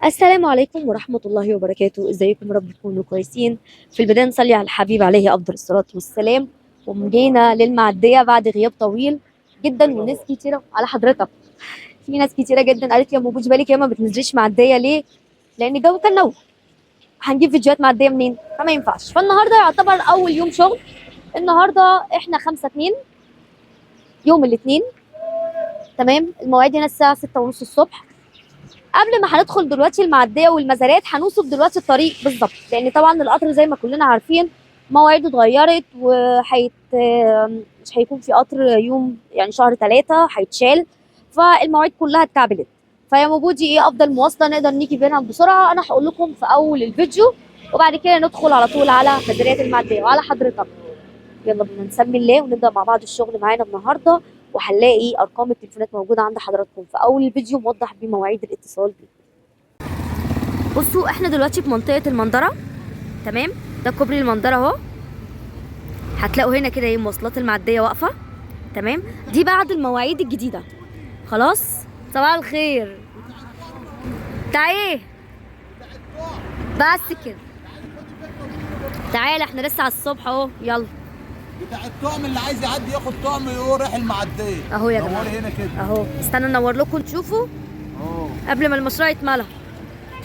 السلام عليكم ورحمة الله وبركاته. ازيكم؟ رب تكونوا كويسين. في البداية نصلي على الحبيب عليه أفضل الصلاة والسلام. وجينا للمعدية بعد غياب طويل جدا وناس كتيرة على حضرتك. في ناس كتيرة جدا قالت لي يا ام بوج بالك يا ما بتنزليش معدية ليه؟ لأن الجو كان نور. هنجيب فيديوهات معدية منين؟ فما ينفعش. فالنهاردة يعتبر أول يوم شغل. النهاردة احنا 5/2 يوم الاثنين. تمام. المواعيد هنا الساعة 6:30 الصبح. قبل ما هندخل دلوقتي المعديه والمزارات هنوصف دلوقتي الطريق بالظبط، لان طبعا القطر زي ما كلنا عارفين مواعيده اتغيرت مش هيكون في قطر يوم يعني شهر 3 هيتشال. فالمواعيد كلها اتكعبلت. فيا موجودي ايه افضل مواصله نقدر نيجي بينها بسرعه؟ انا هقول لكم في اول الفيديو، وبعد كده ندخل على طول على مزارات المعديه وعلى حضرتك. يلا بينا نسمي الله ونبدا مع بعض الشغل معانا النهارده. وهنلاقي ارقام التليفونات موجوده عند حضراتكم في اول الفيديو موضح بيه مواعيد الاتصال بيه. بصوا احنا دلوقتي في منطقه المنظره. تمام. ده كوبري المنظره اهو. هتلاقوا هنا كده ايه مواصلات المعديه واقفه. تمام. دي بعد المواعيد الجديده. خلاص. صباح الخير. بتاع ايه؟ بس كده. تعالى احنا لسه على الصبح اهو. يلا. بتاع الطعم اللي عايز يعدي ياخد طعم يقول رايح المعديه اهو يا جماعه. نوري هنا كده اهو. استنى ننور لكم تشوفوا اهو قبل ما المشروع يتملى.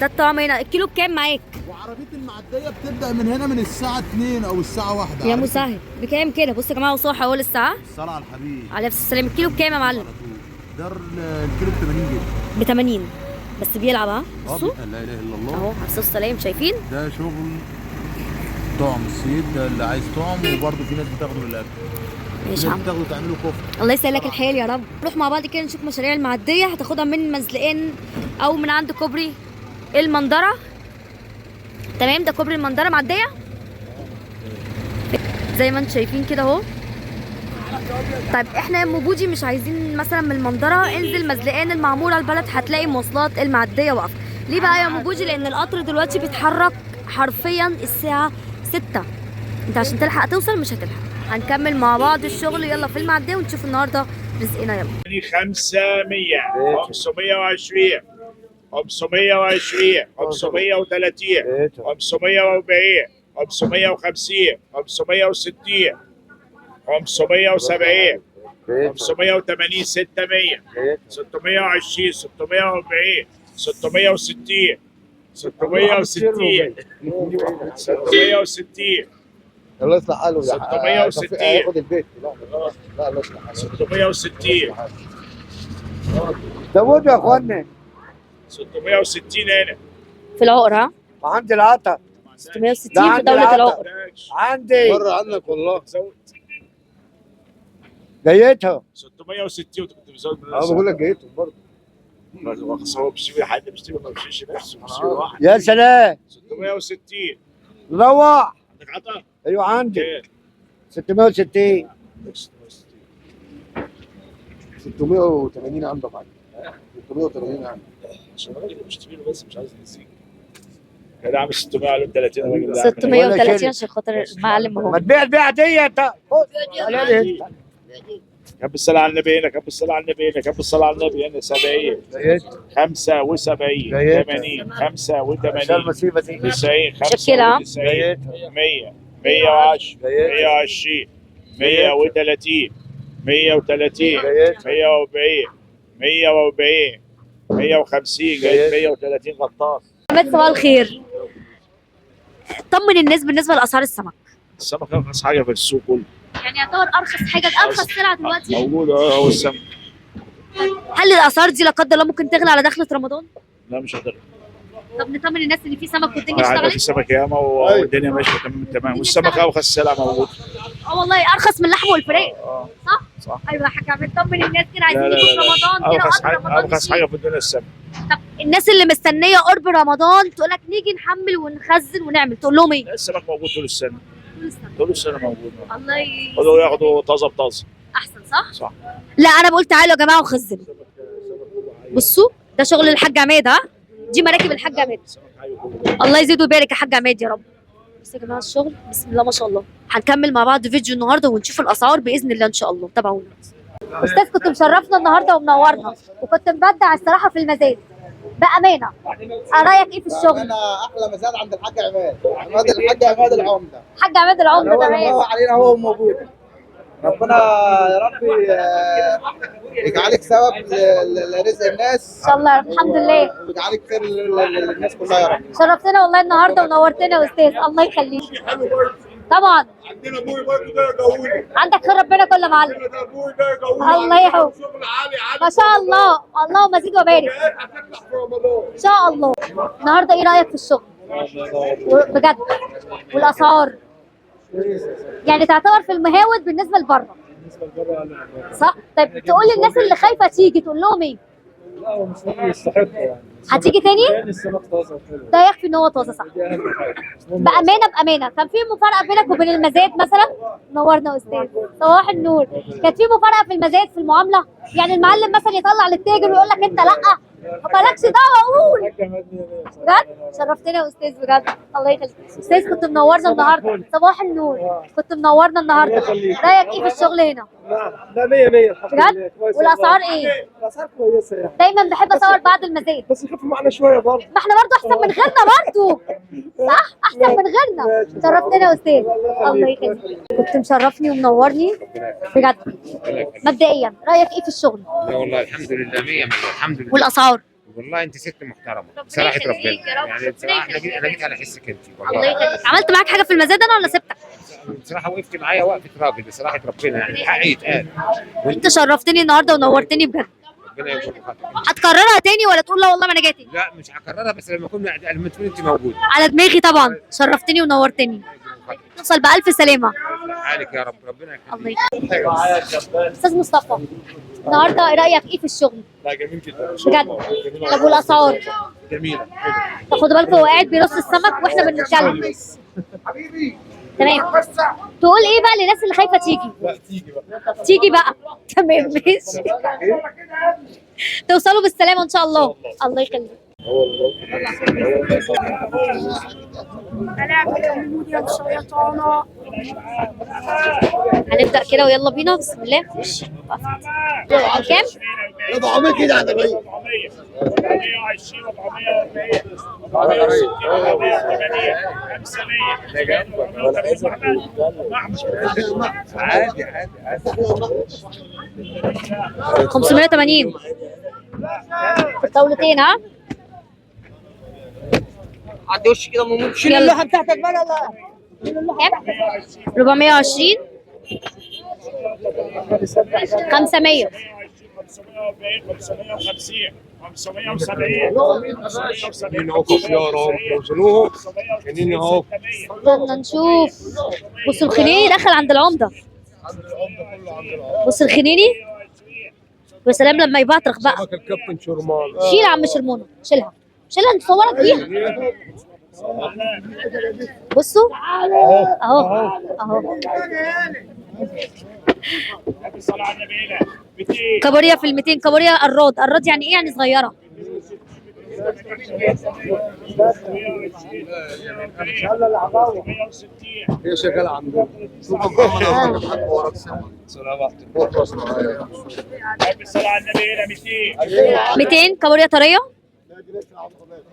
ده الطعم هنا الكيلو بكام معاك؟ وعربيه المعديه بتبدا من هنا من الساعه 2 او الساعه 1 يا مسهل بكام كده؟ بصوا يا جماعه وصوح اول الساعه. الصلاه على الحبيب عليه السلام. الكيلو بكام يا معلم؟ ده الكيلو ب 80 جنيه. ب 80 بس بيلعب اهو. بصوا لا اله الا الله اهو. عليه الصلاه والسلام. شايفين؟ ده شغل طعم الصيد ده اللي عايز طعم، وبرده في ناس بتاخده للاكل. ماشي يا عم. بتاخده تعمله كفته. الله يسهلك الحال يا رب. نروح مع بعض كده نشوف مشاريع المعديه. هتاخدها من مزلقين او من عند كوبري المنظره. تمام. ده كوبري المنظره معديه زي ما انتم شايفين كده اهو. طيب احنا يا ام بوجي مش عايزين مثلا من المنظره انزل مزلقان المعموره البلد، هتلاقي مواصلات المعديه واقفه. ليه بقى يا ام بوجي؟ لان القطر دلوقتي بيتحرك حرفيا الساعه 6. انت عشان تلحق توصل مش هتلحق. هنكمل مع بعض الشغل. يلا في المعديه ونشوف النهارده رزقنا. يلا 500 520 520 530 540 550 560 570 580 600 620 640 660 660 660 الله يصلح حاله. 660 هياخد البيت. لا الله يصلح حاله. 660 زودوا يا اخوانا 660 هنا في العقر. ها عندي العطا 660 في دوله العقر. عندي بره عنك والله جايتها 660 وانت كنت بتزود من بقول لك جايتهم برضه. هو بيشتري حد بيشتري ما بيشتريش نفسه بيشتري واحد. يا سلام 660 روح. عندك عطا؟ ايوه عندي كام؟ 660 680 عندك عندي 680 عندي عشان الراجل بيشتري له بس مش عايز ينسيك كده عامل 630 الراجل ده 630 عشان خاطر المعلم اهو. ما تبيع البيعه ديت. كب الصلاة على النبي هنا، كب الصلاة على النبي هنا، كب الصلاة على النبي هنا. 70 75 80 85 90 95 100 110 120 130 130 140 140 150 جايب 130 غطاس. محمد صباح الخير. طمن الناس بالنسبه لاسعار السمك. السمك ارخص حاجة في السوق كله. يعني يعتبر ارخص حاجه، ارخص سلعه دلوقتي موجود هو السمك. هل الاسعار دي لا قدر الله ممكن تغلى على دخلة رمضان؟ لا مش هتغلى. طب نطمن الناس ان في سمك والدنيا في اشتغلت؟ سمك ياما والدنيا ماشيه تمام والسمك ارخص سلعه موجود. والله ارخص من اللحم والفراخ. صح؟ صح. ايوه يا حاج عماد طمن الناس كده عايزين لا يجوا في رمضان كده ارخص وقبل حاجه رمضان. ارخص حاجه في الدنيا السمك. طب الناس اللي مستنيه قرب رمضان تقول لك نيجي نحمل ونخزن ونعمل، تقول لهم ايه؟ لا السمك موجود طول السنه. طول السنه موجود. الله خدوا ياخدوا طازه بطازه. احسن. صح؟ صح. لا انا بقول تعالوا يا جماعه وخزنوا. بصوا ده شغل الحاج عماد. ها دي مراكب الحاج عماد. الله يزيد ويبارك يا حاج عماد يا رب. بس يا جماعه الشغل بسم الله ما شاء الله. هنكمل مع بعض فيديو النهارده ونشوف الاسعار باذن الله ان شاء الله. تابعونا. استاذ كنت مشرفنا النهارده ومنورنا وكنت مبدع الصراحه في المزاد. بامانه رايك ايه في الشغل؟ انا احلى مزاد عند الحاج عماد الحاج عماد العمده. حاج عماد العمده هو تمام. هو علينا هو موجود. ربنا يا رب يجعلك سبب لرزق الناس ان شاء الله الحمد لله. ويجعلك خير للناس كلها يا رب. شرفتنا والله النهارده ونورتنا يا استاذ، الله يخليك. طبعا عندنا ابوي برضه ده جووني. عندك خير ربنا كله معلم. ده ابوي ده جووني. الله يحفظك. شغل عالي عالي. ما شاء الله، اللهم زد وبارك. هتفتح في رمضان. ان شاء الله. النهارده ايه رايك في الشغل؟ بجد والاسعار يعني تعتبر في المهاود بالنسبه لبره صح؟ طيب تقول للناس اللي خايفه تيجي تقول لهم ايه؟ لا هو مش يستحقوا يعني. هتيجي تاني؟ يعني السمك طازه وحلو. ده يكفي ان هو طازه صح. دي اهم حاجه. بامانه كان في مفارقه بينك وبين المزاد مثلا؟ نورنا يا استاذ، صباح النور. كانت في مفارقه في المزاد في المعامله؟ يعني المعلم مثلا يطلع للتاجر ويقول لك انت لا مالكش دعوه قول. الحاج عماد 100 بجد شرفتنا يا استاذ بجد، الله يخليك. استاذ كنت منورنا النهارده، صباح النور. كنت منورنا النهارده. رايك ايه في الشغل هنا؟ لا 100 الحمد لله. بجد؟ والاسعار ايه؟ الاسعار كويسه يعني. دايما بحب اصور بعد المزاد. بس يخفوا معنا شويه برضه. ما احنا برضه احسن من غيرنا برضه صح؟ احسن من غيرنا. شرفتنا يا استاذ، الله يخليك. كنت مشرفني ومنورني بجد. مبدئيا رايك ايه في الشغل؟ لا والله الحمد لله 100 الحمد لله. والاسعار؟ والله انت ست محترمه بصراحه ربنا. يعني بصراحه انا جيت على حسك انت الله والله. يخليك. عملت معاك حاجه في المزاد انا ولا سبتك؟ بصراحه وقفت معايا وقفه راجل بصراحه ربنا، يعني حقي يتقال. انت شرفتني النهارده ونورتني بجد. ربنا يكون في خاطرك. هتكررها تاني ولا تقول لا والله ما انا جاي تاني؟ لا مش هكررها، بس لما تكون انت موجود. على دماغي طبعا. شرفتني ونورتني. توصل بألف سلامة. حالك يا رب، ربنا الله يخليك. يخليك. استاذ مصطفى النهارده رايك ايه في الشغل؟ لا جميل جدا. بجد. طب والاسعار؟ جميله. خدوا بالكم هو قاعد بيرص السمك واحنا بنتكلم. تمام. تقول ايه بقى للناس اللي خايفه تيجي؟ لا تيجي بقى. تيجي بقى. تمام ماشي. توصلوا بالسلامه ان شاء الله. الله يخليك. هنبدأ كده ويلا بينا بسم الله. كام؟ 400 كده عند الرئيس. 420 440 460 480 500 عادي عادي عادي. 580 في الطاولتين ها؟ عدي وش كده ممكن. شيل اللوحه بتاعتك بقى. كام؟ 420 500 540 550 570 وزنوهم كانين اهو. استنى نشوف. بص الخنيني دخل عند العمده. بص الخنيني. ويا سلام لما يبعترخ بقى. الكابتن شرمان. شيل يا عم شرمونه، شيلها نصورك بيها. بصوا اهو كابوريا في ال 200. كابوريا الراد يعني ايه؟ يعني صغيره. هي شغاله عندنا. 200 كابوريا طريه.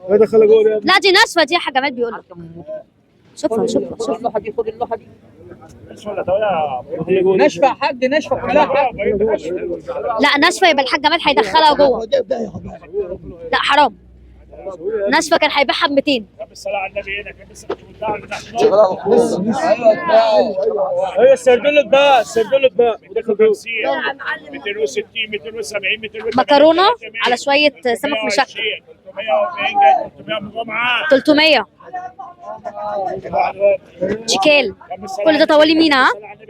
هذا خلى جول يا لا دي ناشفه دي يا حاج عماد بيقول لك. شوفها اللوحه دي خد اللوحه دي. ناشفه يا حاج، ناشفه كلها. لا ناشفه يبقى الحاج عماد هيدخلها جوه. لا حرام. ناشفه كان هيبيعها ب 200. بالصلاه على النبي هنا كان لسه هي سردلت بقى 250 260 270 280 مكرونه على شويه سمك مشكل. 340 جاي 300 مجمعه 300 شيكال. كل ده طوالي مين ها؟ 3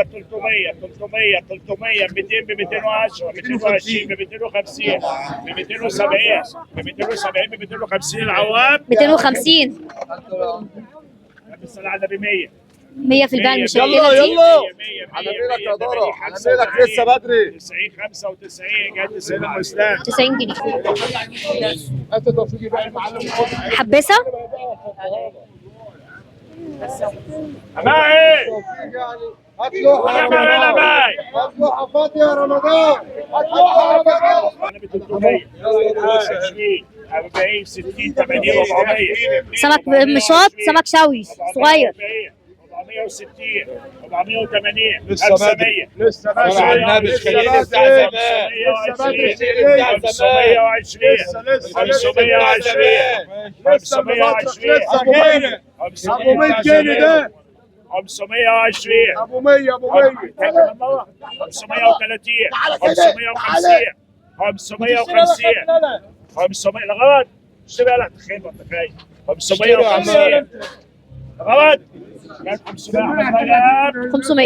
300 300 300 200 ب 210 220 ب 250 ب 270 ب 270 ب 250 العوام 250 بالصلاه على النبي 100 100 في البيع المشكله دي. على ميلك يا دارة، على ميلك لسه بدري. 90 95 جد سيدنا الاسلام 90 جنيه. انت توفيقي بقى المعلم. حبسه اما ايه هات لوحه يا رمضان، هات لوحه فاضيه يا رمضان، هات لوحه يا رمضان. انا ب 300 20 40 60 80 400 سمك مشاط، سمك شوي صغير. 460 480 لسه بدري، لسه بدري. صلى على النبي، الخليل بتاع زمان، لسه بدري، الخليل بتاع زمان. 520 ابو 100 ابو 100 جنيه ده، 520 ابو 100 ابو 100. 530 550 500 لغايه اشتري لك تخيل انت خايف 550 لغايه 500 500